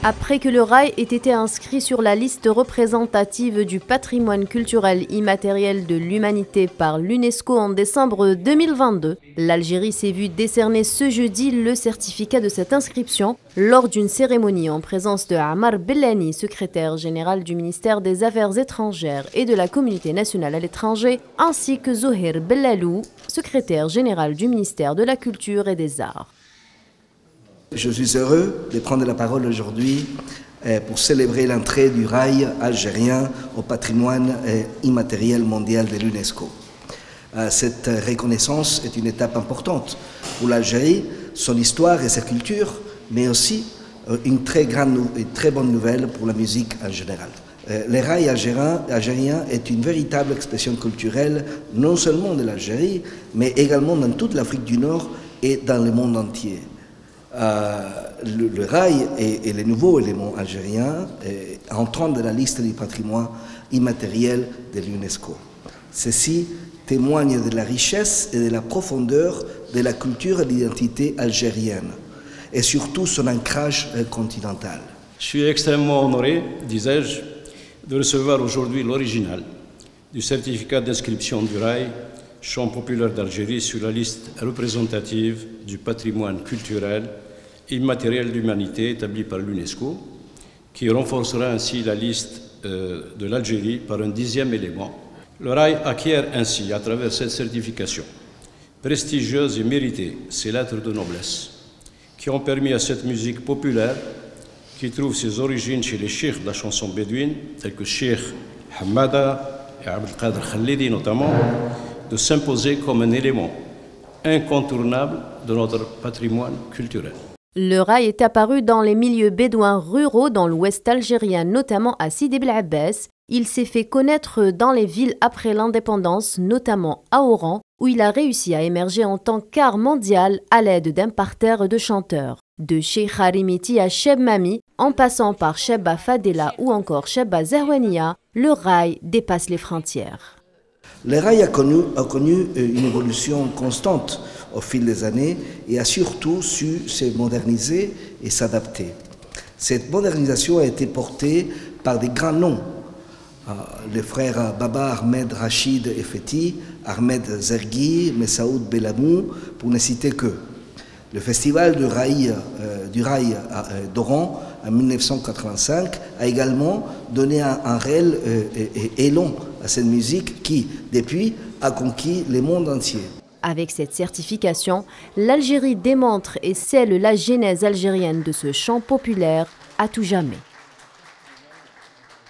Après que le rail ait été inscrit sur la liste représentative du patrimoine culturel immatériel de l'humanité par l'UNESCO en décembre 2022, l'Algérie s'est vue décerner ce jeudi le certificat de cette inscription lors d'une cérémonie en présence de Amar Bellani, secrétaire général du ministère des Affaires étrangères et de la communauté nationale à l'étranger, ainsi que Zohir Bellalou, secrétaire général du ministère de la Culture et des Arts. Je suis heureux de prendre la parole aujourd'hui pour célébrer l'entrée du rail algérien au patrimoine immatériel mondial de l'UNESCO. Cette reconnaissance est une étape importante pour l'Algérie, son histoire et sa culture, mais aussi une très bonne nouvelle pour la musique en général. Le rail algérien est une véritable expression culturelle, non seulement de l'Algérie, mais également dans toute l'Afrique du Nord et dans le monde entier. Le rail est le nouveau élément algérien entrant dans la liste du patrimoine immatériel de l'UNESCO. Ceci témoigne de la richesse et de la profondeur de la culture et de l'identité algérienne et surtout son ancrage continental. Je suis extrêmement honoré, disais-je, de recevoir aujourd'hui l'original du certificat d'inscription du rail, chant populaire d'Algérie, sur la liste représentative du patrimoine culturel immatériel de l'humanité établie par l'UNESCO, qui renforcera ainsi la liste de l'Algérie par un 10e élément. Le rail acquiert ainsi, à travers cette certification prestigieuse et méritée, ses lettres de noblesse, qui ont permis à cette musique populaire, qui trouve ses origines chez les cheikhs de la chanson bédouine, tels que Cheikh Hamada et Abdelkader Khalidi notamment, de s'imposer comme un élément incontournable de notre patrimoine culturel. Le rail est apparu dans les milieux bédouins ruraux dans l'ouest algérien, notamment à Sidi Bel Abbès. Il s'est fait connaître dans les villes après l'indépendance, notamment à Oran, où il a réussi à émerger en tant qu'art mondial à l'aide d'un parterre de chanteurs. De Cheikh Harimiti à Cheb Mami, en passant par Chebba Fadela ou encore Chebba Zahwania, le rail dépasse les frontières. Le rail a connu une évolution constante au fil des années et a surtout su se moderniser et s'adapter. Cette modernisation a été portée par des grands noms. Les frères Baba Ahmed Rachid Effetti, Ahmed Zergui, Messaoud Bellamou, pour ne citer que. Le festival du rail d'Oran en 1985 a également donné un réel élan à cette musique qui, depuis, a conquis le monde entier. Avec cette certification, l'Algérie démontre et scelle la genèse algérienne de ce chant populaire à tout jamais.